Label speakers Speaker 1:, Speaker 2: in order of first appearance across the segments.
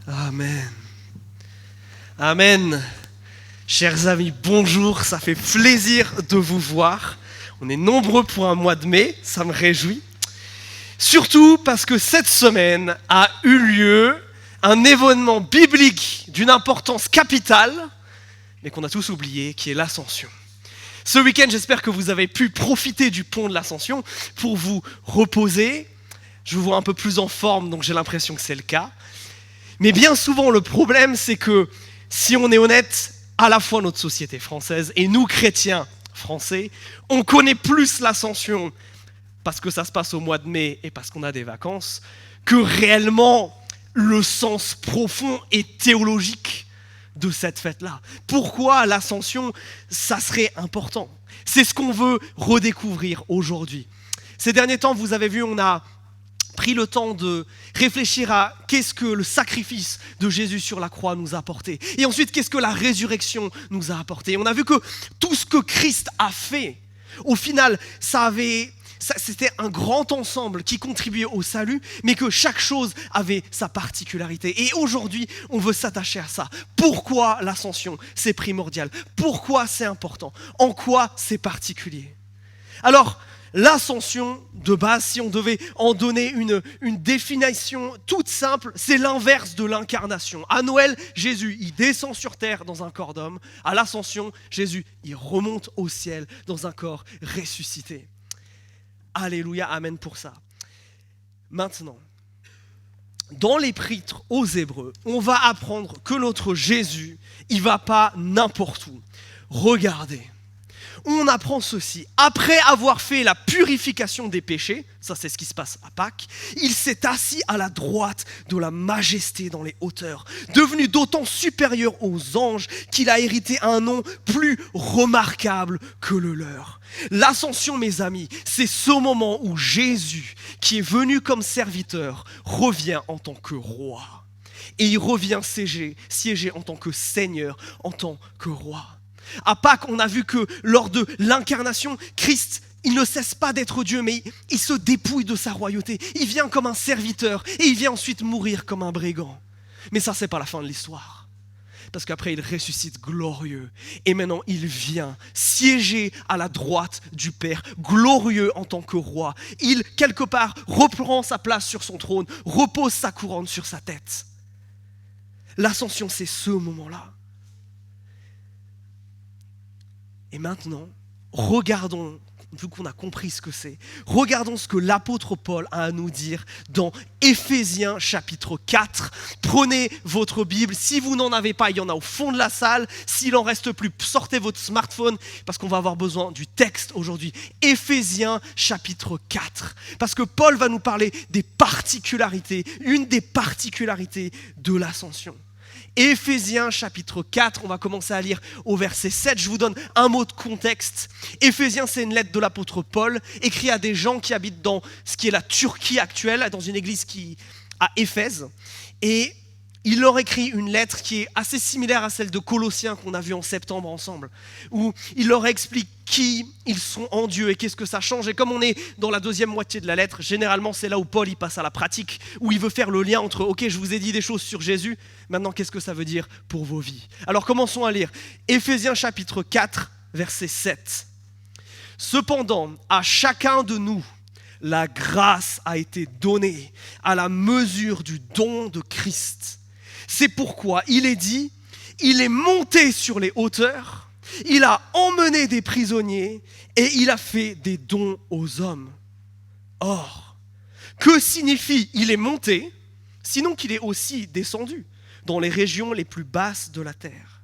Speaker 1: Amen. Amen. Chers amis, bonjour, ça fait plaisir de vous voir. On est nombreux pour un mois de mai, ça me réjouit. Surtout parce que cette semaine a eu lieu un événement biblique d'une importance capitale, mais qu'on a tous oublié, qui est l'Ascension. Ce week-end, j'espère que vous avez pu profiter du pont de l'Ascension pour vous reposer. Je vous vois un peu plus en forme, donc j'ai l'impression que c'est le cas. Mais bien souvent, le problème, c'est que si on est honnête, à la fois notre société française et nous, chrétiens français, on connaît plus l'Ascension parce que ça se passe au mois de mai et parce qu'on a des vacances, que réellement le sens profond et théologique de cette fête-là. Pourquoi l'Ascension, ça serait important? C'est ce qu'on veut redécouvrir aujourd'hui. Ces derniers temps, vous avez vu, on a pris le temps de réfléchir à qu'est-ce que le sacrifice de Jésus sur la croix nous a apporté. Et ensuite, qu'est-ce que la résurrection nous a apporté. Et on a vu que tout ce que Christ a fait, au final, c'était un grand ensemble qui contribuait au salut, mais que chaque chose avait sa particularité. Et aujourd'hui, on veut s'attacher à ça. Pourquoi l'ascension, c'est primordial? Pourquoi c'est important? En quoi c'est particulier? Alors, l'ascension, de base, si on devait en donner une définition toute simple, c'est l'inverse de l'incarnation. À Noël, Jésus, il descend sur terre dans un corps d'homme. À l'ascension, Jésus, il remonte au ciel dans un corps ressuscité. Alléluia, amen pour ça. Maintenant, dans l'épître aux Hébreux, on va apprendre que notre Jésus, il ne va pas n'importe où. Regardez. On apprend ceci. Après avoir fait la purification des péchés, ça c'est ce qui se passe à Pâques, il s'est assis à la droite de la majesté dans les hauteurs, devenu d'autant supérieur aux anges qu'il a hérité un nom plus remarquable que le leur. L'ascension, mes amis, c'est ce moment où Jésus, qui est venu comme serviteur, revient en tant que roi. Et il revient siéger en tant que Seigneur, en tant que roi. À Pâques, on a vu que lors de l'incarnation, Christ, il ne cesse pas d'être Dieu, mais il se dépouille de sa royauté. Il vient comme un serviteur et il vient ensuite mourir comme un brigand. Mais ça, c'est pas la fin de l'histoire. Parce qu'après, il ressuscite glorieux. Et maintenant, il vient siéger à la droite du Père, glorieux en tant que roi. Il, quelque part, reprend sa place sur son trône, repose sa couronne sur sa tête. L'ascension, c'est ce moment-là. Et maintenant, regardons, vu qu'on a compris ce que c'est, regardons ce que l'apôtre Paul a à nous dire dans Éphésiens chapitre 4. Prenez votre Bible, si vous n'en avez pas, il y en a au fond de la salle. S'il en reste plus, sortez votre smartphone parce qu'on va avoir besoin du texte aujourd'hui. Éphésiens chapitre 4. Parce que Paul va nous parler des particularités, une des particularités de l'ascension. Éphésiens chapitre 4, on va commencer à lire au verset 7. Je vous donne un mot de contexte. Éphésiens, c'est une lettre de l'apôtre Paul, écrite à des gens qui habitent dans ce qui est la Turquie actuelle, dans une église à Éphèse. Et il leur écrit une lettre qui est assez similaire à celle de Colossiens qu'on a vue en septembre ensemble, où il leur explique qui ils sont en Dieu et qu'est-ce que ça change. Et comme on est dans la deuxième moitié de la lettre, généralement c'est là où Paul il passe à la pratique, où il veut faire le lien entre « Ok, je vous ai dit des choses sur Jésus, maintenant qu'est-ce que ça veut dire pour vos vies ?» Alors commençons à lire. Éphésiens chapitre 4, verset 7. « Cependant, à chacun de nous, la grâce a été donnée à la mesure du don de Christ. C'est pourquoi il est dit, il est monté sur les hauteurs, il a emmené des prisonniers et il a fait des dons aux hommes. Or, que signifie il est monté, sinon qu'il est aussi descendu dans les régions les plus basses de la terre?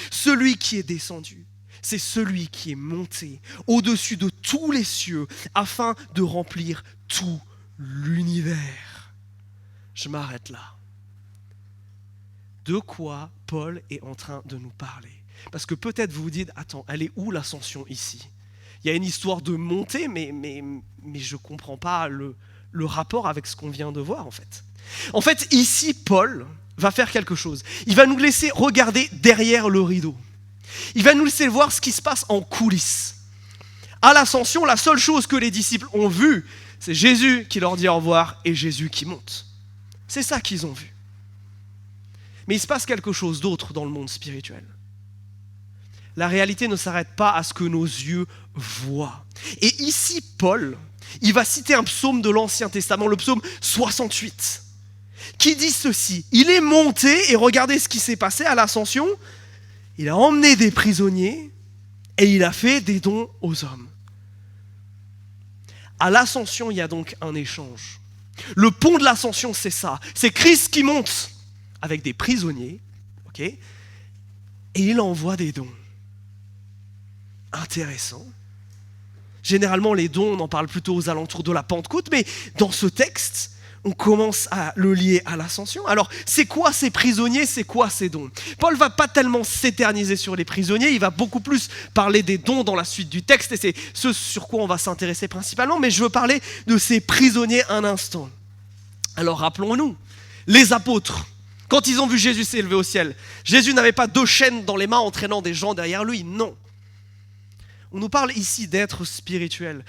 Speaker 1: Celui qui est descendu, c'est celui qui est monté au-dessus de tous les cieux afin de remplir tout l'univers. » Je m'arrête là. De quoi Paul est en train de nous parler? Parce que peut-être vous vous dites, attends, elle est où l'ascension ici? Il y a une histoire de montée, mais je ne comprends pas le rapport avec ce qu'on vient de voir en fait. En fait, ici, Paul va faire quelque chose. Il va nous laisser regarder derrière le rideau. Il va nous laisser voir ce qui se passe en coulisses. À l'ascension, la seule chose que les disciples ont vue, c'est Jésus qui leur dit au revoir et Jésus qui monte. C'est ça qu'ils ont vu. Mais il se passe quelque chose d'autre dans le monde spirituel. La réalité ne s'arrête pas à ce que nos yeux voient. Et ici, Paul, il va citer un psaume de l'Ancien Testament, le psaume 68, qui dit ceci. Il est monté, et regardez ce qui s'est passé à l'ascension, il a emmené des prisonniers et il a fait des dons aux hommes. À l'ascension, il y a donc un échange. Le pont de l'ascension, c'est ça. C'est Christ qui monte avec des prisonniers, ok, et il envoie des dons. Intéressant. Généralement, les dons, on en parle plutôt aux alentours de la Pentecôte, mais dans ce texte, on commence à le lier à l'ascension. Alors, c'est quoi ces prisonniers, c'est quoi ces dons? Paul ne va pas tellement s'éterniser sur les prisonniers, il va beaucoup plus parler des dons dans la suite du texte, et c'est ce sur quoi on va s'intéresser principalement, mais je veux parler de ces prisonniers un instant. Alors, rappelons-nous, les apôtres, quand ils ont vu Jésus s'élever au ciel, Jésus n'avait pas 2 chaînes dans les mains entraînant des gens derrière lui, non. On nous parle ici d'être spirituel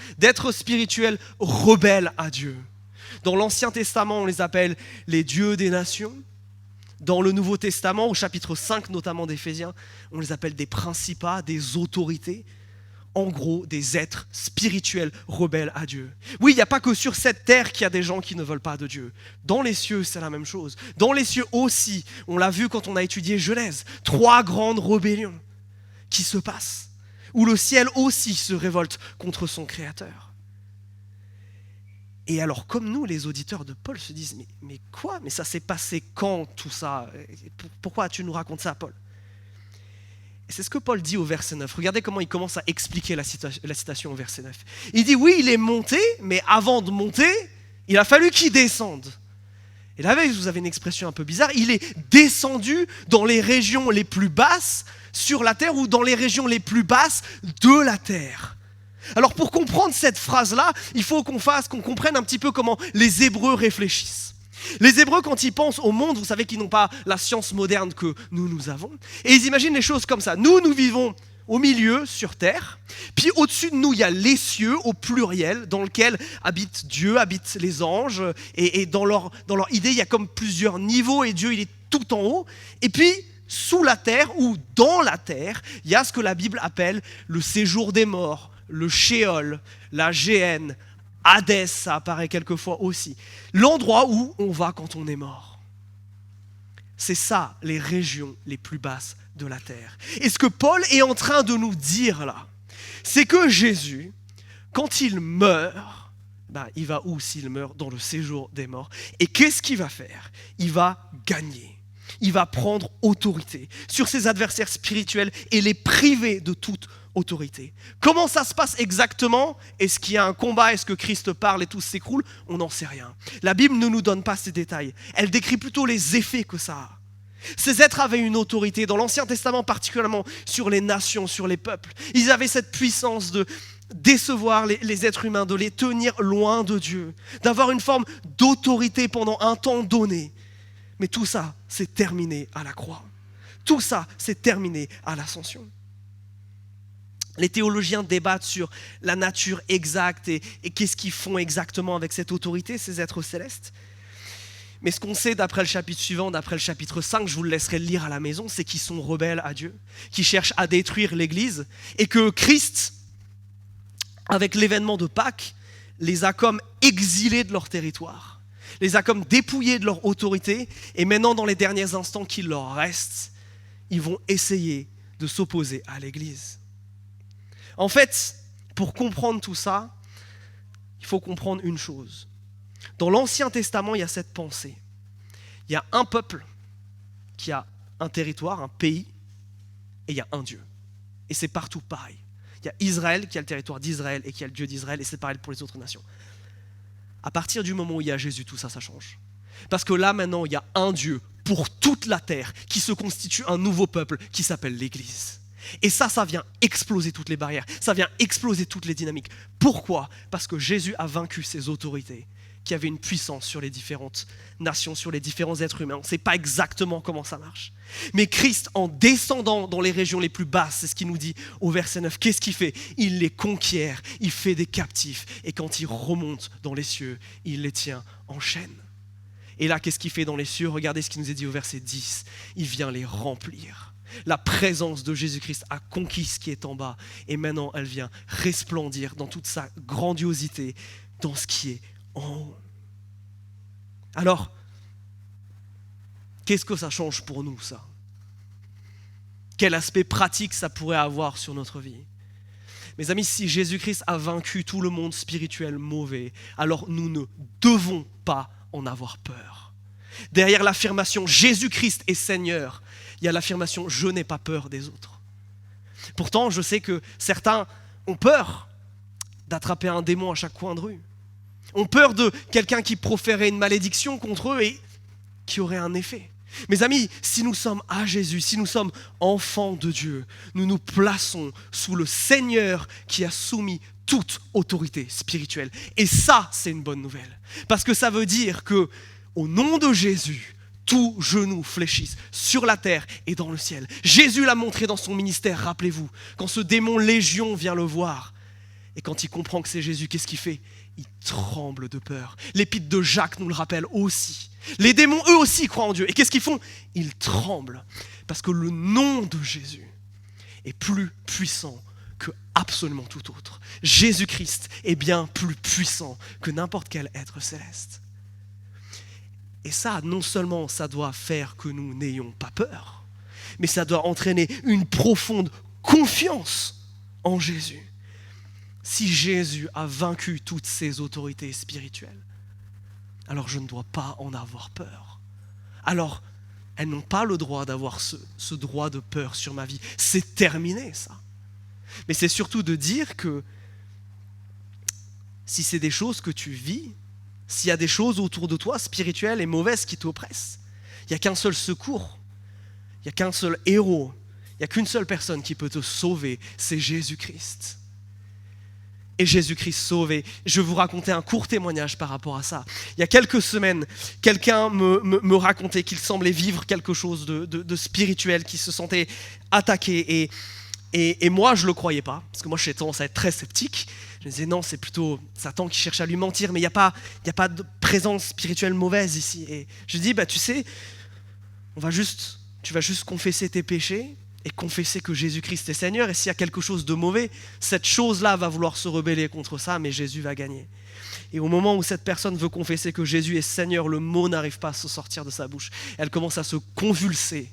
Speaker 1: rebelle à Dieu. Dans l'Ancien Testament, on les appelle les dieux des nations. Dans le Nouveau Testament, au chapitre 5 notamment d'Éphésiens, on les appelle des principats, des autorités. En gros, des êtres spirituels rebelles à Dieu. Oui, il n'y a pas que sur cette terre qu'il y a des gens qui ne veulent pas de Dieu. Dans les cieux, c'est la même chose. Dans les cieux aussi, on l'a vu quand on a étudié Genèse, 3 grandes rébellions qui se passent, où le ciel aussi se révolte contre son Créateur. Et alors, comme nous, les auditeurs de Paul se disent, mais quoi? Mais ça s'est passé quand tout ça? Pourquoi tu nous racontes ça, Paul? Et c'est ce que Paul dit au verset 9. Regardez comment il commence à expliquer la citation au verset 9. Il dit, oui, il est monté, mais avant de monter, il a fallu qu'il descende. Et là, vous avez une expression un peu bizarre, il est descendu dans les régions les plus basses sur la terre ou dans les régions les plus basses de la terre. Alors pour comprendre cette phrase-là, il faut qu'on comprenne un petit peu comment les Hébreux réfléchissent. Les Hébreux, quand ils pensent au monde, vous savez qu'ils n'ont pas la science moderne que nous avons, et ils imaginent les choses comme ça. Nous vivons au milieu, sur terre, puis au-dessus de nous, il y a les cieux, au pluriel, dans lequel habite Dieu, habitent les anges, et dans leur idée, il y a comme plusieurs niveaux, et Dieu, il est tout en haut, et puis sous la terre, ou dans la terre, il y a ce que la Bible appelle le séjour des morts, le Sheol, la Géhenne, Hadès, ça apparaît quelquefois aussi. L'endroit où on va quand on est mort. C'est ça, les régions les plus basses de la terre. Et ce que Paul est en train de nous dire là, c'est que Jésus, quand il meurt, il va où s'il meurt? Dans le séjour des morts. Et qu'est-ce qu'il va faire? Il va gagner. Il va prendre autorité sur ses adversaires spirituels et les priver de toute autorité. Comment ça se passe exactement? Est-ce qu'il y a un combat? Est-ce que Christ parle et tout s'écroule? On n'en sait rien. La Bible ne nous donne pas ces détails. Elle décrit plutôt les effets que ça a. Ces êtres avaient une autorité, dans l'Ancien Testament particulièrement, sur les nations, sur les peuples. Ils avaient cette puissance de décevoir les êtres humains, de les tenir loin de Dieu, d'avoir une forme d'autorité pendant un temps donné. Mais tout ça, c'est terminé à la croix. Tout ça, c'est terminé à l'ascension. Les théologiens débattent sur la nature exacte et qu'est-ce qu'ils font exactement avec cette autorité, ces êtres célestes. Mais ce qu'on sait d'après le chapitre suivant, d'après le chapitre 5, je vous le laisserai le lire à la maison, c'est qu'ils sont rebelles à Dieu, qui cherchent à détruire l'Église, et que Christ, avec l'événement de Pâques, les a comme exilés de leur territoire, les a comme dépouillés de leur autorité, et maintenant dans les derniers instants qu'il leur reste, ils vont essayer de s'opposer à l'Église. En fait, pour comprendre tout ça, il faut comprendre une chose. Dans l'Ancien Testament, il y a cette pensée. Il y a un peuple qui a un territoire, un pays, et il y a un Dieu. Et c'est partout pareil. Il y a Israël qui a le territoire d'Israël et qui a le Dieu d'Israël, et c'est pareil pour les autres nations. À partir du moment où il y a Jésus, tout ça, ça change. Parce que là, maintenant, il y a un Dieu pour toute la terre qui se constitue un nouveau peuple qui s'appelle l'Église. Et ça vient exploser toutes les barrières, ça vient exploser toutes les dynamiques. Pourquoi? Parce que Jésus a vaincu ces autorités qui avaient une puissance sur les différentes nations, sur les différents êtres humains. On ne sait pas exactement comment ça marche. Mais Christ, en descendant dans les régions les plus basses, c'est ce qu'il nous dit au verset 9, qu'est-ce qu'il fait? Il les conquiert, il fait des captifs, et quand il remonte dans les cieux, il les tient en chaîne. Et là, qu'est-ce qu'il fait dans les cieux? Regardez ce qu'il nous est dit au verset 10. Il vient les remplir. La présence de Jésus-Christ a conquis ce qui est en bas. Et maintenant, elle vient resplendir dans toute sa grandiosité, dans ce qui est en haut. Alors, qu'est-ce que ça change pour nous, ça? Quel aspect pratique ça pourrait avoir sur notre vie? Mes amis, si Jésus-Christ a vaincu tout le monde spirituel mauvais, alors nous ne devons pas en avoir peur. Derrière l'affirmation « Jésus-Christ est Seigneur », il y a l'affirmation « Je n'ai pas peur des autres ». Pourtant, je sais que certains ont peur d'attraper un démon à chaque coin de rue. Ont peur de quelqu'un qui proférerait une malédiction contre eux et qui aurait un effet. Mes amis, si nous sommes à Jésus, si nous sommes enfants de Dieu, nous nous plaçons sous le Seigneur qui a soumis toute autorité spirituelle. Et ça, c'est une bonne nouvelle. Parce que ça veut dire que, au nom de Jésus, tout genou fléchisse sur la terre et dans le ciel. Jésus l'a montré dans son ministère, rappelez-vous, quand ce démon Légion vient le voir. Et quand il comprend que c'est Jésus, qu'est-ce qu'il fait? Il tremble de peur. L'épître de Jacques nous le rappelle aussi. Les démons, eux aussi, croient en Dieu. Et qu'est-ce qu'ils font? Ils tremblent. Parce que le nom de Jésus est plus puissant que absolument tout autre. Jésus-Christ est bien plus puissant que n'importe quel être céleste. Et ça, non seulement ça doit faire que nous n'ayons pas peur, mais ça doit entraîner une profonde confiance en Jésus. Si Jésus a vaincu toutes ces autorités spirituelles, alors je ne dois pas en avoir peur. Alors, elles n'ont pas le droit d'avoir ce droit de peur sur ma vie. C'est terminé, ça. Mais c'est surtout de dire que si c'est des choses que tu vis, s'il y a des choses autour de toi, spirituelles et mauvaises, qui t'oppressent, il n'y a qu'un seul secours, il n'y a qu'un seul héros, il n'y a qu'une seule personne qui peut te sauver, c'est Jésus-Christ. Et Jésus-Christ sauvé. Je vais vous raconter un court témoignage par rapport à ça. Il y a quelques semaines, quelqu'un me racontait qu'il semblait vivre quelque chose de spirituel, qu'il se sentait attaqué. Et moi, je ne le croyais pas, parce que moi, j'ai tendance à être très sceptique. Je me disais, non, c'est plutôt Satan qui cherche à lui mentir, mais il n'y a pas de présence spirituelle mauvaise ici. Et je dis, tu sais, tu vas juste confesser tes péchés, et confesser que Jésus-Christ est Seigneur, et s'il y a quelque chose de mauvais, cette chose-là va vouloir se rebeller contre ça, mais Jésus va gagner. Et au moment où cette personne veut confesser que Jésus est Seigneur, le mot n'arrive pas à se sortir de sa bouche. Elle commence à se convulser.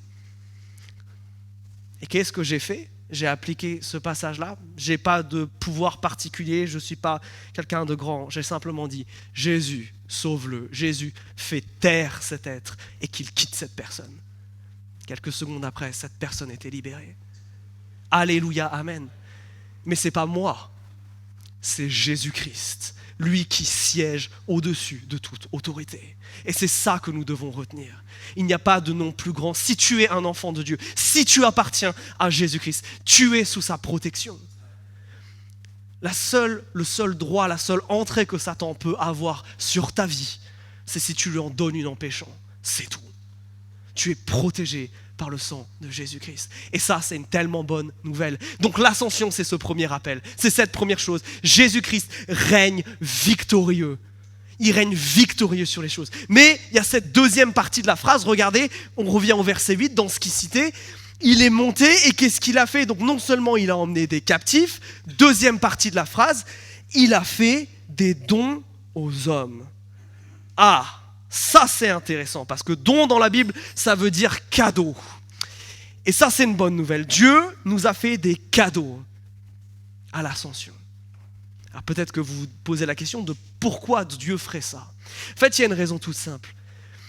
Speaker 1: Et qu'est-ce que j'ai fait? J'ai appliqué ce passage-là. Je n'ai pas de pouvoir particulier, je ne suis pas quelqu'un de grand. J'ai simplement dit, Jésus, sauve-le. Jésus, fait taire cet être et qu'il quitte cette personne. Quelques secondes après, cette personne était libérée. Alléluia, amen. Mais ce n'est pas moi, c'est Jésus-Christ, lui qui siège au-dessus de toute autorité. Et c'est ça que nous devons retenir. Il n'y a pas de nom plus grand. Si tu es un enfant de Dieu, si tu appartiens à Jésus-Christ, tu es sous sa protection. Le seul droit, la seule entrée que Satan peut avoir sur ta vie, c'est si tu lui en donnes une en péchant. C'est tout. Tu es protégé par le sang de Jésus-Christ. Et ça, c'est une tellement bonne nouvelle. Donc l'ascension, c'est ce premier rappel. C'est cette première chose. Jésus-Christ règne victorieux. Il règne victorieux sur les choses. Mais il y a cette deuxième partie de la phrase. Regardez, on revient au verset 8, dans ce qui citait. Il est monté et qu'est-ce qu'il a fait? Donc non seulement il a emmené des captifs, deuxième partie de la phrase, il a fait des dons aux hommes. Ah! Ça, c'est intéressant, parce que don dans la Bible, ça veut dire cadeau. Et ça, c'est une bonne nouvelle. Dieu nous a fait des cadeaux à l'ascension. Alors peut-être que vous vous posez la question de pourquoi Dieu ferait ça. En fait, il y a une raison toute simple.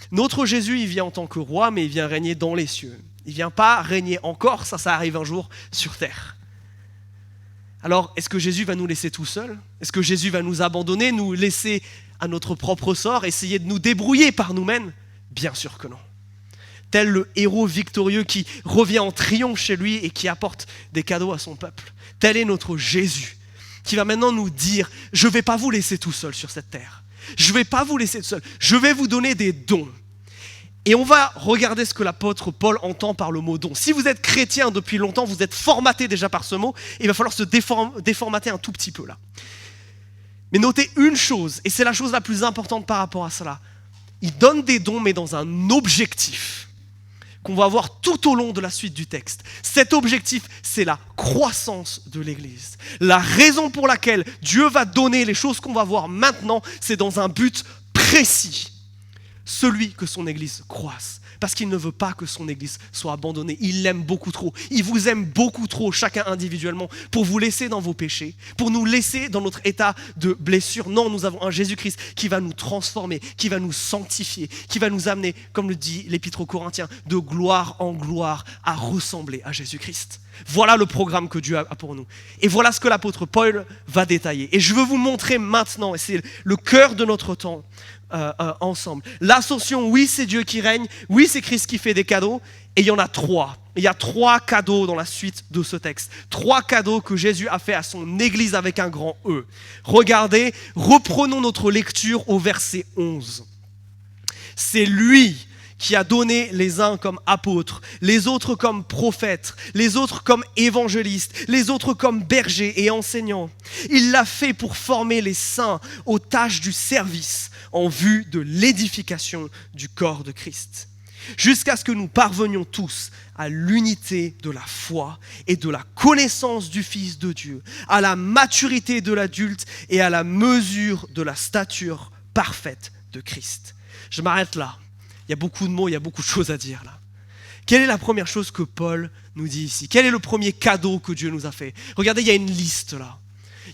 Speaker 1: Notre Jésus, il vient en tant que roi, mais il vient régner dans les cieux. Il ne vient pas régner encore, ça arrive un jour sur terre. Alors, est-ce que Jésus va nous laisser tout seul? Est-ce que Jésus va nous abandonner, nous laisser à notre propre sort, essayer de nous débrouiller par nous-mêmes? Bien sûr que non. Tel le héros victorieux qui revient en triomphe chez lui et qui apporte des cadeaux à son peuple. Tel est notre Jésus, qui va maintenant nous dire, je ne vais pas vous laisser tout seul sur cette terre. Je ne vais pas vous laisser tout seul. Je vais vous donner des dons. Et on va regarder ce que l'apôtre Paul entend par le mot don. Si vous êtes chrétien depuis longtemps, vous êtes formaté déjà par ce mot, il va falloir se déformater un tout petit peu là. Mais notez une chose, et c'est la chose la plus importante par rapport à cela. il donne des dons, mais dans un objectif qu'on va voir tout au long de la suite du texte. Cet objectif, c'est la croissance de l'Église. La raison pour laquelle Dieu va donner les choses qu'on va voir maintenant, c'est dans un but précis. Celui que son Église croisse. Parce qu'il ne veut pas que son Église soit abandonnée. Il l'aime beaucoup trop. Il vous aime beaucoup trop, chacun individuellement, pour vous laisser dans vos péchés, pour nous laisser dans notre état de blessure. Non, nous avons un Jésus-Christ qui va nous transformer, qui va nous sanctifier, qui va nous amener, comme le dit l'Épître aux Corinthiens, de gloire en gloire à ressembler à Jésus-Christ. Voilà le programme que Dieu a pour nous. Et voilà ce que l'apôtre Paul va détailler. Et je veux vous montrer maintenant, et c'est le cœur de notre temps, ensemble. L'ascension, oui, c'est Dieu qui règne, oui, c'est Christ qui fait des cadeaux, et il y en a 3. Il y a 3 cadeaux dans la suite de ce texte. 3 cadeaux que Jésus a fait à son Église avec un grand E. Regardez, reprenons notre lecture au verset 11. C'est lui qui a donné les uns comme apôtres, les autres comme prophètes, les autres comme évangélistes, les autres comme bergers et enseignants. Il l'a fait pour former les saints aux tâches du service en vue de l'édification du corps de Christ, jusqu'à ce que nous parvenions tous à l'unité de la foi et de la connaissance du Fils de Dieu, à la maturité de l'adulte et à la mesure de la stature parfaite de Christ. Je m'arrête là. Il y a beaucoup de mots, il y a beaucoup de choses à dire là. Quelle est la première chose que Paul nous dit ici? Quel est le premier cadeau que Dieu nous a fait? Regardez, il y a une liste là.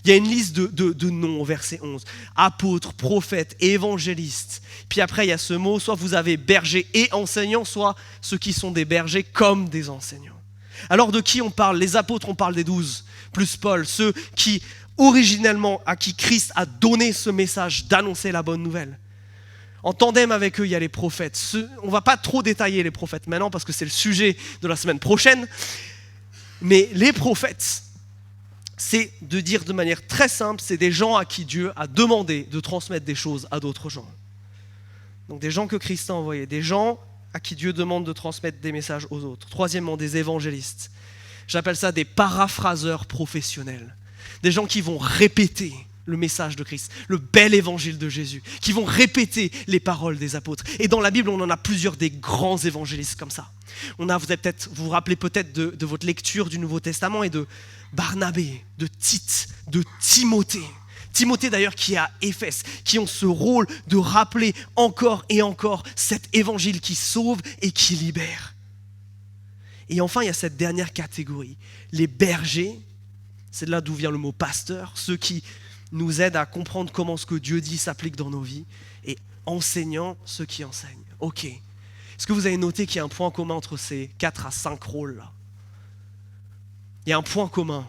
Speaker 1: Il y a une liste de noms au verset 11. Apôtres, prophètes, évangélistes. Puis après, il y a ce mot, soit vous avez bergers et enseignants, soit ceux qui sont des bergers comme des enseignants. Alors de qui on parle? Les apôtres, on parle des 12, plus Paul, ceux qui originellement, à qui Christ a donné ce message d'annoncer la bonne nouvelle. En tandem avec eux, il y a les prophètes. On ne va pas trop détailler les prophètes maintenant parce que c'est le sujet de la semaine prochaine. Mais les prophètes, c'est de dire de manière très simple, c'est des gens à qui Dieu a demandé de transmettre des choses à d'autres gens. Donc des gens que Christ a envoyés, des gens à qui Dieu demande de transmettre des messages aux autres. Troisièmement, des évangélistes. J'appelle ça des paraphraseurs professionnels. Des gens qui vont répéter le message de Christ, le bel évangile de Jésus, qui vont répéter les paroles des apôtres. Et dans la Bible, on en a plusieurs des grands évangélistes comme ça. Vous vous rappelez peut-être de votre lecture du Nouveau Testament et de Barnabé, de Tite, de Timothée. Timothée d'ailleurs qui est à Éphèse, qui ont ce rôle de rappeler encore et encore cet évangile qui sauve et qui libère. Et enfin, il y a cette dernière catégorie, les bergers, c'est de là d'où vient le mot pasteur, ceux qui nous aident à comprendre comment ce que Dieu dit s'applique dans nos vies, et enseignants, ceux qui enseignent. Ok. Est-ce que vous avez noté qu'il y a un point commun entre ces 4 à 5 rôles-là? Il y a un point commun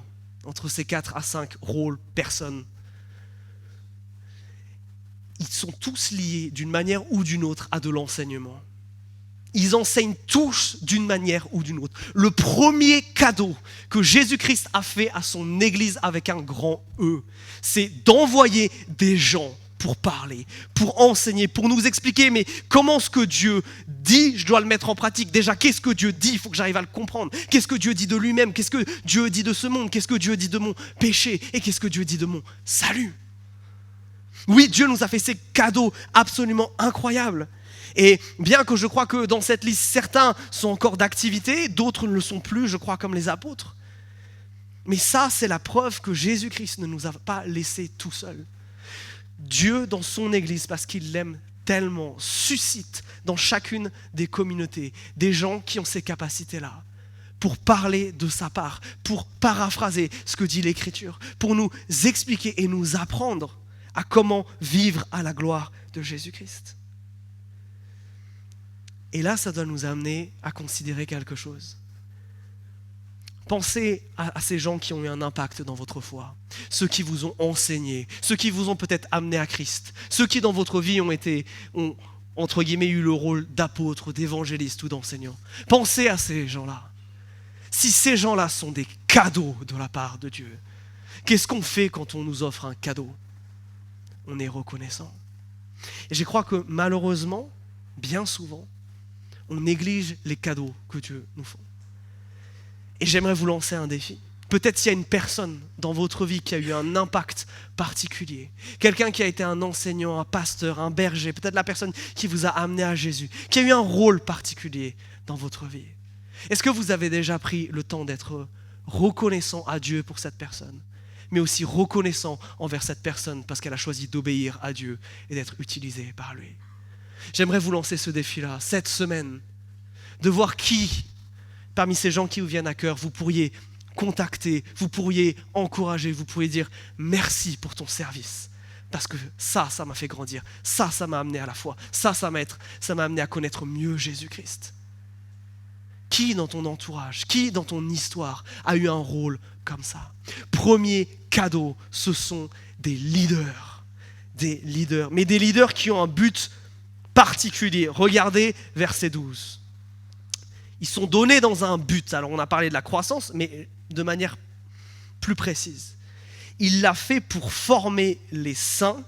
Speaker 1: entre ces 4 à 5 rôles, personnes. Ils sont tous liés d'une manière ou d'une autre à de l'enseignement. Ils enseignent tous d'une manière ou d'une autre. Le premier cadeau que Jésus-Christ a fait à son Église avec un grand E, c'est d'envoyer des gens pour parler, pour enseigner, pour nous expliquer, mais comment ce que Dieu dit, je dois le mettre en pratique. Déjà, qu'est-ce que Dieu dit? Il faut que j'arrive à le comprendre. Qu'est-ce que Dieu dit de lui-même? Qu'est-ce que Dieu dit de ce monde? Qu'est-ce que Dieu dit de mon péché? Et qu'est-ce que Dieu dit de mon salut? Oui, Dieu nous a fait ces cadeaux absolument incroyables. Et bien que je crois que dans cette liste, certains sont encore d'activité, d'autres ne le sont plus, je crois, comme les apôtres. Mais ça, c'est la preuve que Jésus-Christ ne nous a pas laissés tout seuls. Dieu, dans son Église, parce qu'il l'aime tellement, suscite dans chacune des communautés des gens qui ont ces capacités-là pour parler de sa part, pour paraphraser ce que dit l'Écriture, pour nous expliquer et nous apprendre à comment vivre à la gloire de Jésus-Christ. Et là, ça doit nous amener à considérer quelque chose. Pensez à ces gens qui ont eu un impact dans votre foi, ceux qui vous ont enseigné, ceux qui vous ont peut-être amené à Christ, ceux qui dans votre vie ont entre guillemets eu le rôle d'apôtre, d'évangéliste ou d'enseignant. Pensez à ces gens-là. Si ces gens-là sont des cadeaux de la part de Dieu, qu'est-ce qu'on fait quand on nous offre un cadeau? On est reconnaissant. Et je crois que malheureusement, bien souvent, on néglige les cadeaux que Dieu nous fait. Et j'aimerais vous lancer un défi. Peut-être s'il y a une personne dans votre vie qui a eu un impact particulier, quelqu'un qui a été un enseignant, un pasteur, un berger, peut-être la personne qui vous a amené à Jésus, qui a eu un rôle particulier dans votre vie. Est-ce que vous avez déjà pris le temps d'être reconnaissant à Dieu pour cette personne, mais aussi reconnaissant envers cette personne parce qu'elle a choisi d'obéir à Dieu et d'être utilisée par lui? J'aimerais vous lancer ce défi-là, cette semaine, de voir qui, parmi ces gens qui vous viennent à cœur, vous pourriez contacter, vous pourriez encourager, vous pourriez dire merci pour ton service. Parce que ça m'a fait grandir, ça m'a amené à la foi, ça m'a amené à connaître mieux Jésus-Christ. Qui dans ton entourage, qui dans ton histoire a eu un rôle comme ça? Premier cadeau, ce sont des leaders. Mais des leaders qui ont un but particulier. Regardez verset 12. Ils sont donnés dans un but. Alors on a parlé de la croissance, mais de manière plus précise. Il l'a fait pour former les saints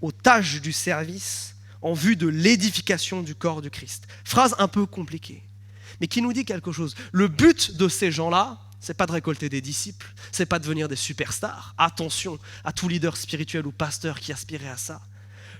Speaker 1: aux tâches du service en vue de l'édification du corps du Christ. Phrase un peu compliquée, mais qui nous dit quelque chose. Le but de ces gens-là, c'est pas de récolter des disciples, c'est pas de devenir des superstars. Attention à tout leader spirituel ou pasteur qui aspirait à ça.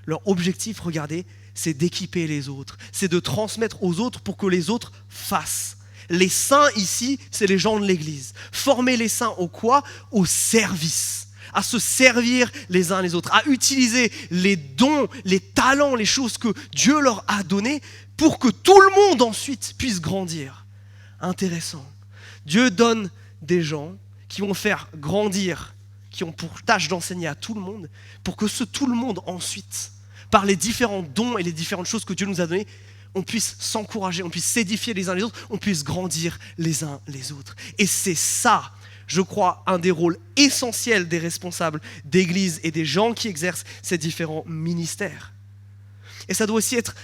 Speaker 1: Leur objectif, regardez, c'est d'équiper les autres, c'est de transmettre aux autres pour que les autres fassent. Les saints ici, c'est les gens de l'église. Former les saints au quoi? Au service, à se servir les uns les autres, à utiliser les dons, les talents, les choses que Dieu leur a données pour que tout le monde ensuite puisse grandir. Intéressant. Dieu donne des gens qui vont faire grandir, qui ont pour tâche d'enseigner à tout le monde, pour que tout le monde ensuite, par les différents dons et les différentes choses que Dieu nous a données, on puisse s'encourager, on puisse s'édifier les uns les autres, on puisse grandir les uns les autres. Et c'est ça, je crois, un des rôles essentiels des responsables d'église et des gens qui exercent ces différents ministères. Et ça doit aussi être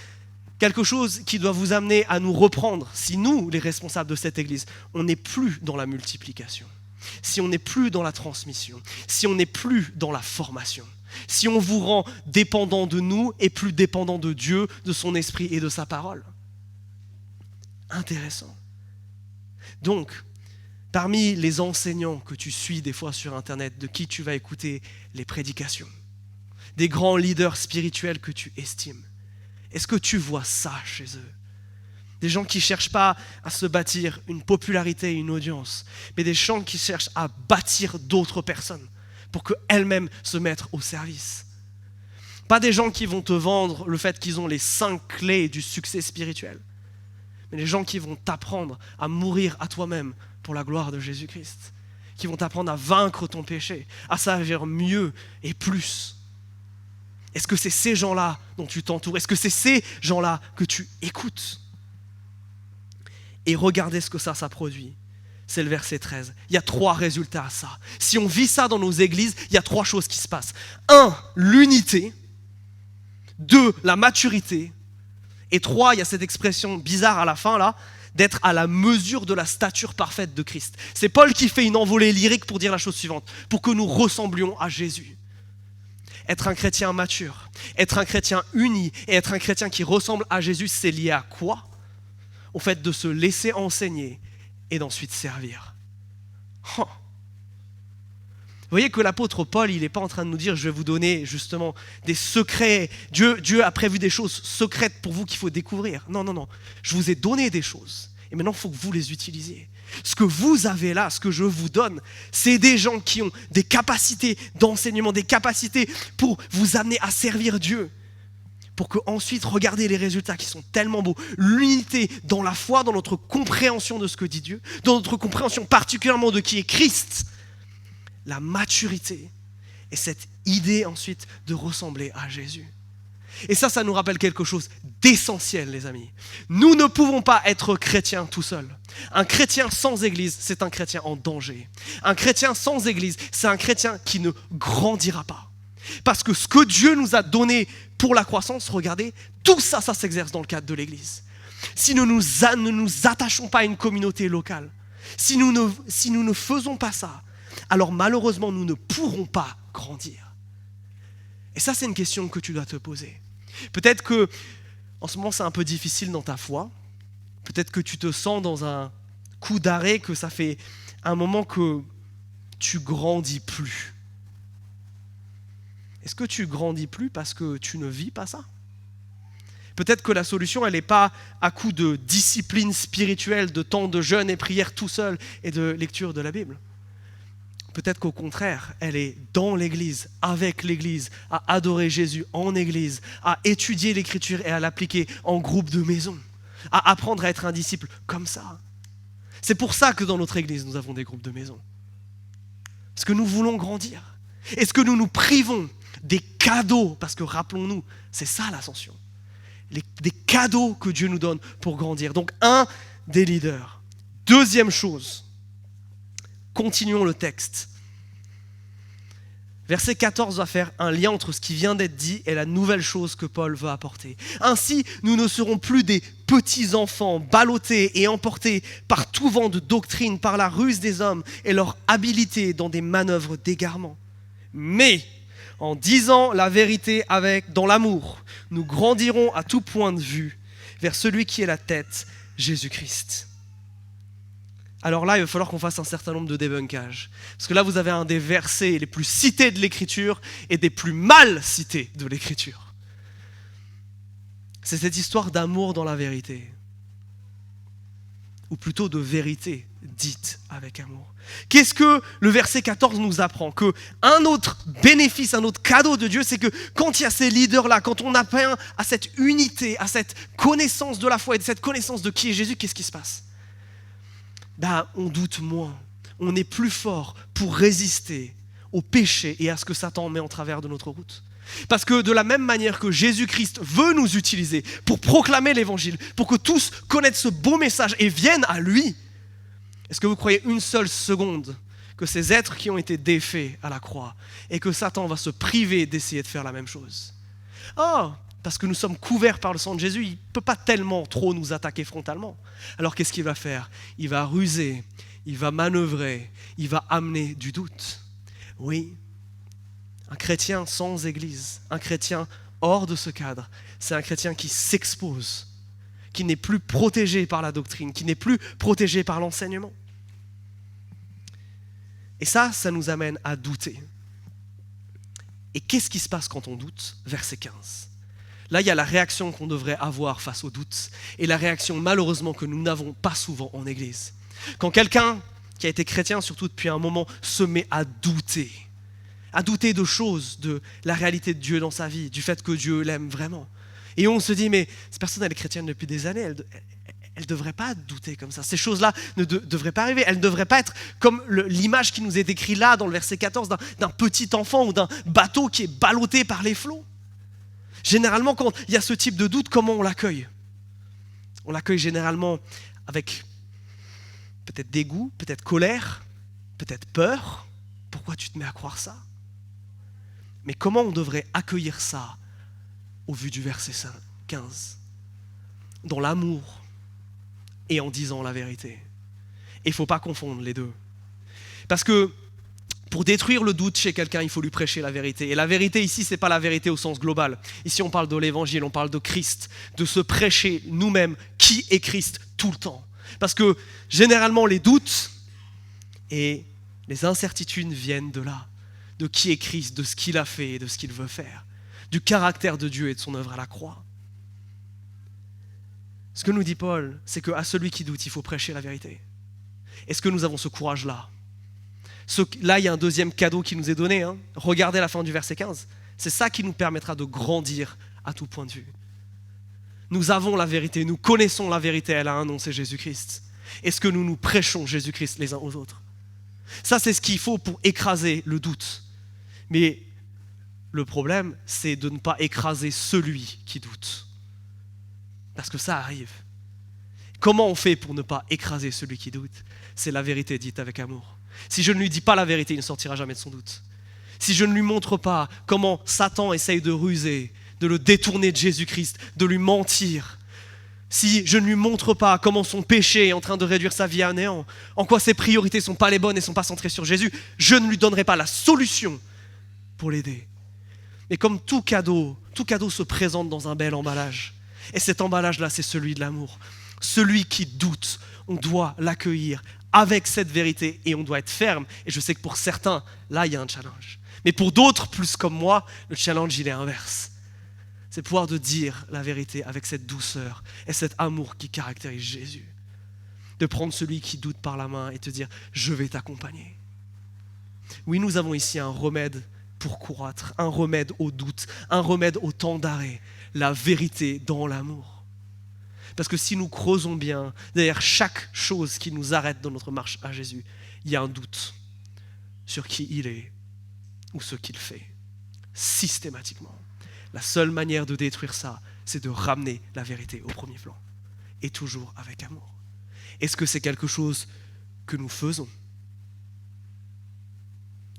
Speaker 1: quelque chose qui doit vous amener à nous reprendre. Si nous, les responsables de cette église, on n'est plus dans la multiplication, si on n'est plus dans la transmission, si on n'est plus dans la formation, si on vous rend dépendant de nous et plus dépendant de Dieu, de son esprit et de sa parole. Intéressant. Donc, parmi les enseignants que tu suis des fois sur Internet, de qui tu vas écouter les prédications, des grands leaders spirituels que tu estimes, est-ce que tu vois ça chez eux? Des gens qui ne cherchent pas à se bâtir une popularité et une audience, mais des gens qui cherchent à bâtir d'autres personnes pour qu'elles-mêmes se mettent au service. Pas des gens qui vont te vendre le fait qu'ils ont les 5 clés du succès spirituel, mais des gens qui vont t'apprendre à mourir à toi-même pour la gloire de Jésus-Christ, qui vont t'apprendre à vaincre ton péché, à servir mieux et plus. Est-ce que c'est ces gens-là dont tu t'entoures? Est-ce que c'est ces gens-là que tu écoutes? Et regardez ce que ça produit. C'est le verset 13. Il y a 3 résultats à ça. Si on vit ça dans nos églises, il y a 3 choses qui se passent. 1, l'unité. 2, la maturité. Et 3, il y a cette expression bizarre à la fin là, d'être à la mesure de la stature parfaite de Christ. C'est Paul qui fait une envolée lyrique pour dire la chose suivante, pour que nous ressemblions à Jésus. Être un chrétien mature, être un chrétien uni et être un chrétien qui ressemble à Jésus, c'est lié à quoi? Au fait de se laisser enseigner et d'ensuite servir. Oh. Vous voyez que l'apôtre Paul, il n'est pas en train de nous dire, je vais vous donner justement des secrets. Dieu a prévu des choses secrètes pour vous qu'il faut découvrir. Non. Je vous ai donné des choses. Et maintenant, il faut que vous les utilisiez. Ce que vous avez là, ce que je vous donne, c'est des gens qui ont des capacités d'enseignement, des capacités pour vous amener à servir Dieu. Pour que ensuite, regardez les résultats qui sont tellement beaux. L'unité dans la foi, dans notre compréhension de ce que dit Dieu, dans notre compréhension particulièrement de qui est Christ. La maturité et cette idée ensuite de ressembler à Jésus. Et ça nous rappelle quelque chose d'essentiel, les amis. Nous ne pouvons pas être chrétiens tout seuls. Un chrétien sans église, c'est un chrétien en danger. Un chrétien sans église, c'est un chrétien qui ne grandira pas. Parce que ce que Dieu nous a donné pour la croissance, regardez, tout ça s'exerce dans le cadre de l'église. Si nous ne nous attachons pas à une communauté locale, si nous ne faisons pas ça, alors malheureusement, nous ne pourrons pas grandir. Et ça, c'est une question que tu dois te poser. Peut-être que, en ce moment, c'est un peu difficile dans ta foi. Peut-être que tu te sens dans un coup d'arrêt, que ça fait un moment que tu grandis plus. Est-ce que tu grandis plus parce que tu ne vis pas ça? Peut-être que la solution, elle n'est pas à coup de discipline spirituelle, de temps de jeûne et prière tout seul et de lecture de la Bible. Peut-être qu'au contraire, elle est dans l'Église, avec l'Église, à adorer Jésus en Église, à étudier l'Écriture et à l'appliquer en groupe de maison, à apprendre à être un disciple comme ça. C'est pour ça que dans notre Église, nous avons des groupes de maison. Parce que nous voulons grandir. Est-ce que nous nous privons des cadeaux? Parce que rappelons-nous, c'est ça l'ascension. Des cadeaux que Dieu nous donne pour grandir. Donc, un des leaders. Deuxième chose, continuons le texte. Verset 14 va faire un lien entre ce qui vient d'être dit et la nouvelle chose que Paul veut apporter. Ainsi, nous ne serons plus des petits enfants ballottés et emportés par tout vent de doctrine, par la ruse des hommes et leur habileté dans des manœuvres d'égarement. Mais, en disant la vérité dans l'amour, nous grandirons à tout point de vue vers celui qui est la tête, Jésus-Christ. Alors là, il va falloir qu'on fasse un certain nombre de débunkages. Parce que là, vous avez un des versets les plus cités de l'Écriture et des plus mal cités de l'Écriture. C'est cette histoire d'amour dans la vérité. Ou plutôt de vérité dite avec amour. Qu'est-ce que le verset 14 nous apprend? Qu'un autre bénéfice, un autre cadeau de Dieu, c'est que quand il y a ces leaders-là, quand on atteint à cette unité, à cette connaissance de la foi et de cette connaissance de qui est Jésus, qu'est-ce qui se passe? On doute moins, on est plus fort pour résister au péché et à ce que Satan met en travers de notre route. Parce que de la même manière que Jésus-Christ veut nous utiliser pour proclamer l'évangile, pour que tous connaissent ce beau message et viennent à lui, est-ce que vous croyez une seule seconde que ces êtres qui ont été défaits à la croix et que Satan va se priver d'essayer de faire la même chose? Parce que nous sommes couverts par le sang de Jésus, il ne peut pas tellement trop nous attaquer frontalement. Alors qu'est-ce qu'il va faire? Il va ruser, il va manœuvrer, il va amener du doute. Oui, un chrétien sans église, un chrétien hors de ce cadre, c'est un chrétien qui s'expose, qui n'est plus protégé par la doctrine, qui n'est plus protégé par l'enseignement. Et ça nous amène à douter. Et qu'est-ce qui se passe quand on doute? Verset 15. Là, il y a la réaction qu'on devrait avoir face au doute et la réaction malheureusement que nous n'avons pas souvent en Église. Quand quelqu'un qui a été chrétien, surtout depuis un moment, se met à douter de choses, de la réalité de Dieu dans sa vie, du fait que Dieu l'aime vraiment. Et on se dit, mais cette personne, elle est chrétienne depuis des années, elle ne devrait pas douter comme ça. Ces choses-là ne devraient pas arriver. Elle ne devrait pas être comme l'image qui nous est décrite là dans le verset 14 d'un petit enfant ou d'un bateau qui est ballotté par les flots. Généralement, quand il y a ce type de doute, comment on l'accueille? On l'accueille généralement avec peut-être dégoût, peut-être colère, peut-être peur. Pourquoi tu te mets à croire ça? Mais comment on devrait accueillir ça au vu du verset 15? Dans l'amour et en disant la vérité. Et il ne faut pas confondre les deux. Parce que pour détruire le doute chez quelqu'un, il faut lui prêcher la vérité. Et la vérité ici, ce n'est pas la vérité au sens global. Ici, on parle de l'évangile, on parle de Christ, de se prêcher nous-mêmes qui est Christ tout le temps. Parce que généralement, les doutes et les incertitudes viennent de là, de qui est Christ, de ce qu'il a fait et de ce qu'il veut faire, du caractère de Dieu et de son œuvre à la croix. Ce que nous dit Paul, c'est qu'à celui qui doute, il faut prêcher la vérité. Est-ce que nous avons ce courage-là? Là, il y a un deuxième cadeau qui nous est donné. Regardez la fin du verset 15. C'est ça qui nous permettra de grandir à tout point de vue. Nous avons la vérité, nous connaissons la vérité, elle a un nom, c'est Jésus-Christ. Est-ce que nous prêchons Jésus-Christ les uns aux autres? Ça, c'est ce qu'il faut pour écraser le doute. Mais le problème, c'est de ne pas écraser celui qui doute. Parce que ça arrive. Comment on fait pour ne pas écraser celui qui doute? C'est la vérité dite avec amour. Si je ne lui dis pas la vérité, il ne sortira jamais de son doute. Si je ne lui montre pas comment Satan essaye de ruser, de le détourner de Jésus-Christ, de lui mentir, si je ne lui montre pas comment son péché est en train de réduire sa vie à néant, en quoi ses priorités ne sont pas les bonnes et ne sont pas centrées sur Jésus, je ne lui donnerai pas la solution pour l'aider. Et comme tout cadeau se présente dans un bel emballage. Et cet emballage-là, c'est celui de l'amour. Celui qui doute, on doit l'accueillir avec cette vérité et on doit être ferme. Et je sais que pour certains, là, il y a un challenge. Mais pour d'autres, plus comme moi, le challenge, il est inverse. C'est de pouvoir de dire la vérité avec cette douceur et cet amour qui caractérise Jésus. De prendre celui qui doute par la main et te dire « je vais t'accompagner ». Oui, nous avons ici un remède pour croître, un remède au doute, un remède au temps d'arrêt, la vérité dans l'amour. Parce que si nous creusons bien, derrière chaque chose qui nous arrête dans notre marche à Jésus, il y a un doute sur qui il est ou ce qu'il fait, systématiquement. La seule manière de détruire ça, c'est de ramener la vérité au premier plan, et toujours avec amour. Est-ce que c'est quelque chose que nous faisons ?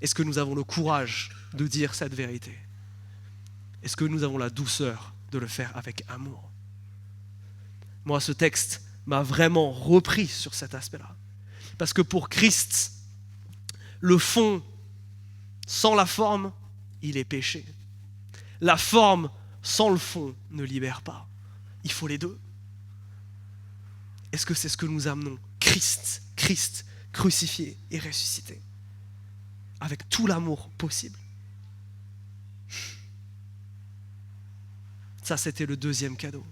Speaker 1: Est-ce que nous avons le courage de dire cette vérité ? Est-ce que nous avons la douceur de le faire avec amour ? Moi, ce texte m'a vraiment repris sur cet aspect-là. Parce que pour Christ, le fond sans la forme, il est péché. La forme sans le fond ne libère pas. Il faut les deux. Est-ce que c'est ce que nous amenons ? Christ crucifié et ressuscité, avec tout l'amour possible. Ça, c'était le deuxième cadeau.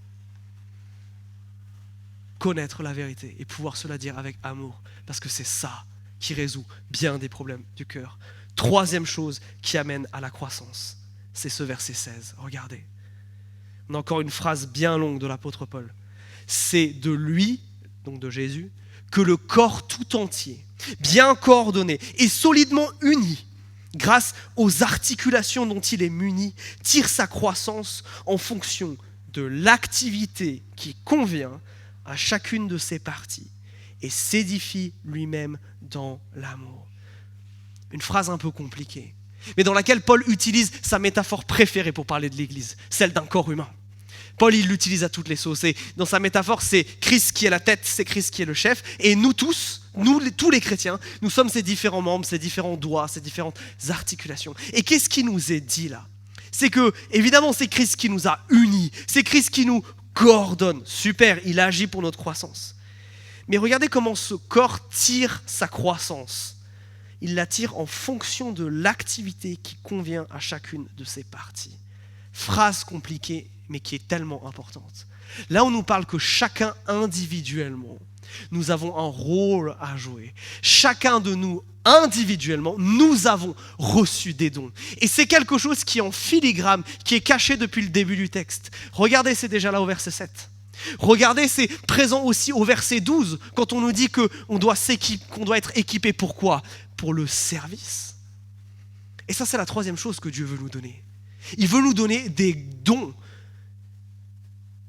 Speaker 1: Connaître la vérité et pouvoir se la dire avec amour, parce que c'est ça qui résout bien des problèmes du cœur. Troisième chose qui amène à la croissance, c'est ce verset 16. Regardez. On a encore une phrase bien longue de l'apôtre Paul. C'est de lui, donc de Jésus, que le corps tout entier, bien coordonné et solidement uni, grâce aux articulations dont il est muni, tire sa croissance en fonction de l'activité qui convient à chacune de ses parties et s'édifie lui-même dans l'amour. Une phrase un peu compliquée, mais dans laquelle Paul utilise sa métaphore préférée pour parler de l'Église, celle d'un corps humain. Paul, il l'utilise à toutes les sauces. Et dans sa métaphore, c'est Christ qui est la tête, c'est Christ qui est le chef. Et nous tous, tous les chrétiens, nous sommes ces différents membres, ces différents doigts, ces différentes articulations. Et qu'est-ce qui nous est dit là ? C'est que, évidemment, c'est Christ qui nous a unis. C'est Christ qui nous coordonne. Super, il agit pour notre croissance. Mais regardez comment ce corps tire sa croissance. Il la tire en fonction de l'activité qui convient à chacune de ses parties. Phrase compliquée, mais qui est tellement importante. Là, on nous parle que chacun individuellement, nous avons un rôle à jouer. Chacun de nous, individuellement, nous avons reçu des dons. Et c'est quelque chose qui est en filigrane, qui est caché depuis le début du texte. Regardez, c'est déjà là au verset 7. Regardez, c'est présent aussi au verset 12, quand on nous dit qu'on doit être équipé. Pourquoi ? Pour le service. Et ça, c'est la troisième chose que Dieu veut nous donner. Il veut nous donner des dons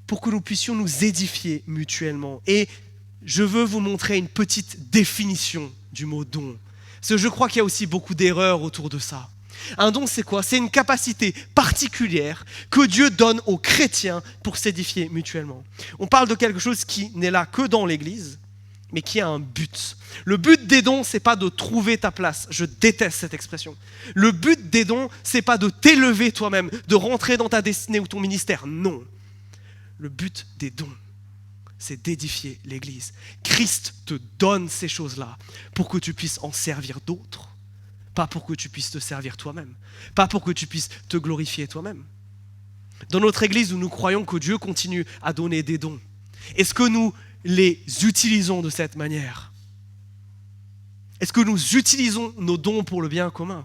Speaker 1: pour que nous puissions nous édifier mutuellement. Et je veux vous montrer une petite définition du mot don. Parce que je crois qu'il y a aussi beaucoup d'erreurs autour de ça. Un don, c'est quoi ? C'est une capacité particulière que Dieu donne aux chrétiens pour s'édifier mutuellement. On parle de quelque chose qui n'est là que dans l'Église, mais qui a un but. Le but des dons, c'est pas de trouver ta place. Je déteste cette expression. Le but des dons, c'est pas de t'élever toi-même, de rentrer dans ta destinée ou ton ministère. Non. Le but des dons, c'est d'édifier l'Église. Christ te donne ces choses-là pour que tu puisses en servir d'autres. Pas pour que tu puisses te servir toi-même. Pas pour que tu puisses te glorifier toi-même. Dans notre Église où nous croyons que Dieu continue à donner des dons, est-ce que nous les utilisons de cette manière ? Est-ce que nous utilisons nos dons pour le bien commun ?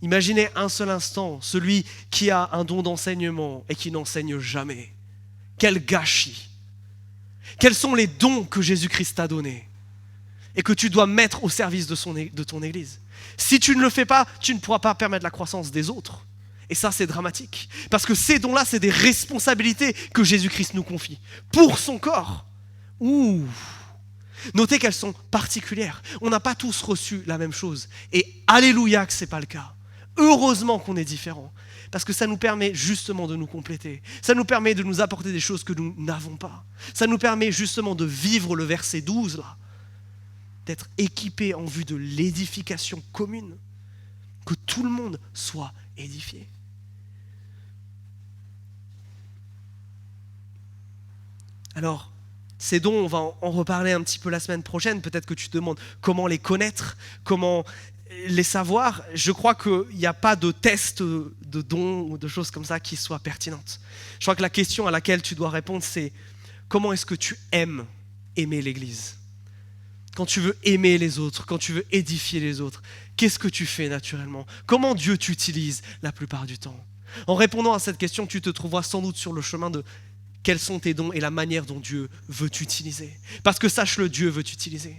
Speaker 1: Imaginez un seul instant celui qui a un don d'enseignement et qui n'enseigne jamais. Quel gâchis ! Quels sont les dons que Jésus-Christ t'a donnés et que tu dois mettre au service de ton Église ? Si tu ne le fais pas, tu ne pourras pas permettre la croissance des autres. Et ça, c'est dramatique. Parce que ces dons-là, c'est des responsabilités que Jésus-Christ nous confie pour son corps. Ouh ! Notez qu'elles sont particulières. On n'a pas tous reçu la même chose. Et alléluia que ce n'est pas le cas. Heureusement qu'on est différents. Parce que ça nous permet justement de nous compléter. Ça nous permet de nous apporter des choses que nous n'avons pas. Ça nous permet justement de vivre le verset 12 là. D'être équipés en vue de l'édification commune. Que tout le monde soit édifié. Alors, Ces dons, on va en reparler un petit peu la semaine prochaine. Peut-être que tu te demandes comment les connaître, comment les savoir. Je crois qu'il n'y a pas de test de dons ou de choses comme ça qui soient pertinentes. Je crois que la question à laquelle tu dois répondre, c'est comment est-ce que tu aimes aimer l'Église ? Quand tu veux aimer les autres, quand tu veux édifier les autres, qu'est-ce que tu fais naturellement ? Comment Dieu t'utilise la plupart du temps ? En répondant à cette question, tu te trouveras sans doute sur le chemin de quels sont tes dons et la manière dont Dieu veut t'utiliser. Parce que sache-le, Dieu veut t'utiliser.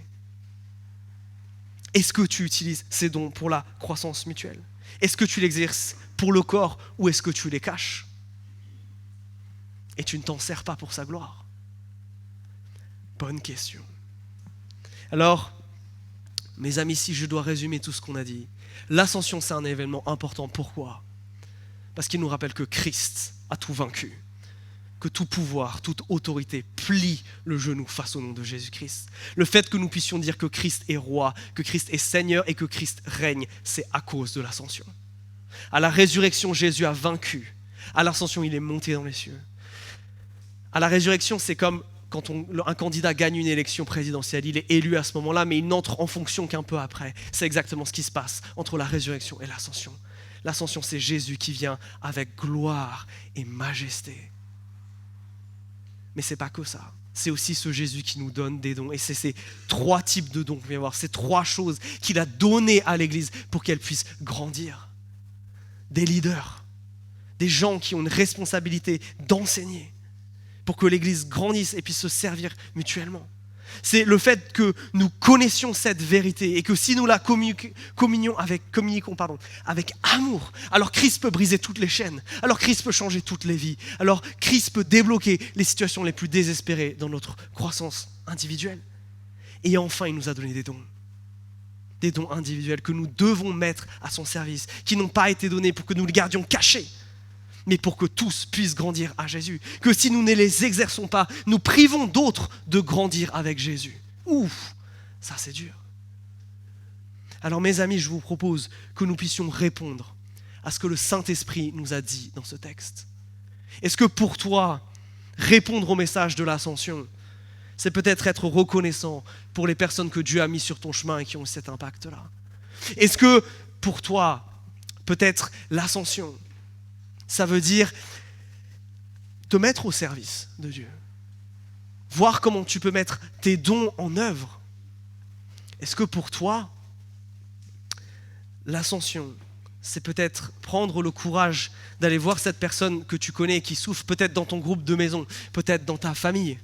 Speaker 1: Est-ce que tu utilises ces dons pour la croissance mutuelle ? Est-ce que tu l'exerces pour le corps ou est-ce que tu les caches ? Et tu ne t'en sers pas pour sa gloire ? Bonne question. Alors, mes amis, si je dois résumer tout ce qu'on a dit, l'ascension, c'est un événement important. Pourquoi ? Parce qu'il nous rappelle que Christ a tout vaincu, que tout pouvoir, toute autorité plie le genou face au nom de Jésus-Christ. Le fait que nous puissions dire que Christ est roi, que Christ est Seigneur et que Christ règne, c'est à cause de l'ascension. À la résurrection, Jésus a vaincu. À l'ascension, il est monté dans les cieux. À la résurrection, c'est comme quand un candidat gagne une élection présidentielle, il est élu à ce moment-là, mais il n'entre en fonction qu'un peu après. C'est exactement ce qui se passe entre la résurrection et l'ascension. L'ascension, c'est Jésus qui vient avec gloire et majesté. Mais ce n'est pas que ça. C'est aussi ce Jésus qui nous donne des dons. Et c'est ces 3 types de dons qu'on vient voir, ces 3 choses qu'il a données à l'Église pour qu'elle puisse grandir. Des leaders, des gens qui ont une responsabilité d'enseigner, pour que l'Église grandisse et puisse se servir mutuellement. C'est le fait que nous connaissions cette vérité et que si nous la communiquons avec amour, alors Christ peut briser toutes les chaînes, alors Christ peut changer toutes les vies, alors Christ peut débloquer les situations les plus désespérées dans notre croissance individuelle. Et enfin, il nous a donné des dons individuels que nous devons mettre à son service, qui n'ont pas été donnés pour que nous les gardions cachés, mais pour que tous puissent grandir à Jésus. Que si nous ne les exerçons pas, nous privons d'autres de grandir avec Jésus. Ouf, ça c'est dur. Alors mes amis, je vous propose que nous puissions répondre à ce que le Saint-Esprit nous a dit dans ce texte. Est-ce que pour toi, répondre au message de l'ascension, c'est peut-être être reconnaissant pour les personnes que Dieu a mis sur ton chemin et qui ont cet impact-là ? Est-ce que pour toi, peut-être l'ascension, ça veut dire te mettre au service de Dieu. Voir comment tu peux mettre tes dons en œuvre. Est-ce que pour toi, l'ascension, c'est peut-être prendre le courage d'aller voir cette personne que tu connais et qui souffre, peut-être dans ton groupe de maison, peut-être dans ta famille,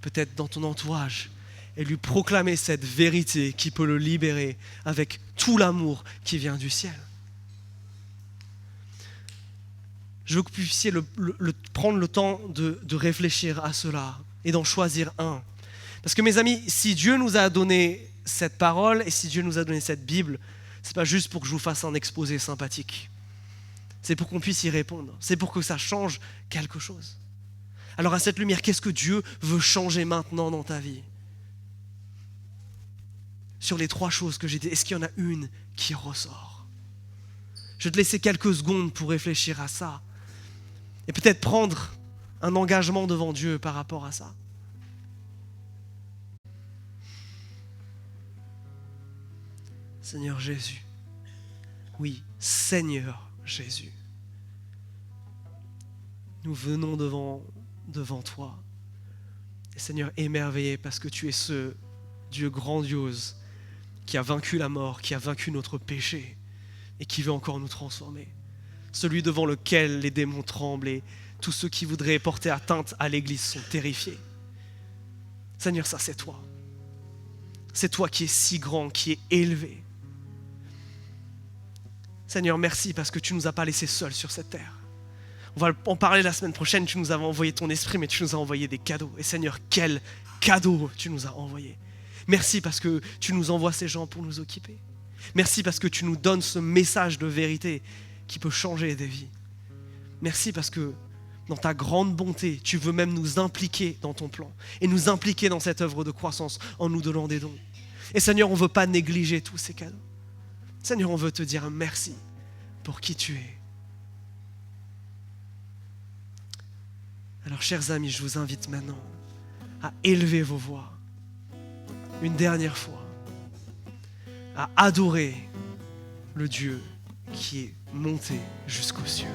Speaker 1: peut-être dans ton entourage, et lui proclamer cette vérité qui peut le libérer avec tout l'amour qui vient du ciel. Je veux que vous puissiez prendre le temps de réfléchir à cela et d'en choisir un. Parce que mes amis, si Dieu nous a donné cette parole et si Dieu nous a donné cette Bible, ce n'est pas juste pour que je vous fasse un exposé sympathique. C'est pour qu'on puisse y répondre. C'est pour que ça change quelque chose. Alors à cette lumière, qu'est-ce que Dieu veut changer maintenant dans ta vie ? Sur les 3 choses que j'ai dit, est-ce qu'il y en a une qui ressort ? Je vais te laisser quelques secondes pour réfléchir à ça. Et peut-être prendre un engagement devant Dieu par rapport à ça. Seigneur Jésus. Oui, Seigneur Jésus. Nous venons devant toi. Et Seigneur, émerveillé parce que tu es ce Dieu grandiose qui a vaincu la mort, qui a vaincu notre péché et qui veut encore nous transformer. Celui devant lequel les démons tremblent et tous ceux qui voudraient porter atteinte à l'Église sont terrifiés. Seigneur, ça c'est toi. C'est toi qui es si grand, qui es élevé. Seigneur, merci parce que tu ne nous as pas laissés seuls sur cette terre. On va en parler la semaine prochaine, tu nous avais envoyé ton esprit, mais tu nous as envoyé des cadeaux. Et Seigneur, quel cadeau tu nous as envoyé. Merci parce que tu nous envoies ces gens pour nous occuper. Merci parce que tu nous donnes ce message de vérité qui peut changer des vies. Merci parce que dans ta grande bonté, tu veux même nous impliquer dans ton plan et nous impliquer dans cette œuvre de croissance en nous donnant des dons. Et Seigneur, on ne veut pas négliger tous ces cadeaux. Seigneur, on veut te dire merci pour qui tu es. Alors, chers amis, je vous invite maintenant à élever vos voix, une dernière fois, à adorer le Dieu qui est monté jusqu'aux cieux.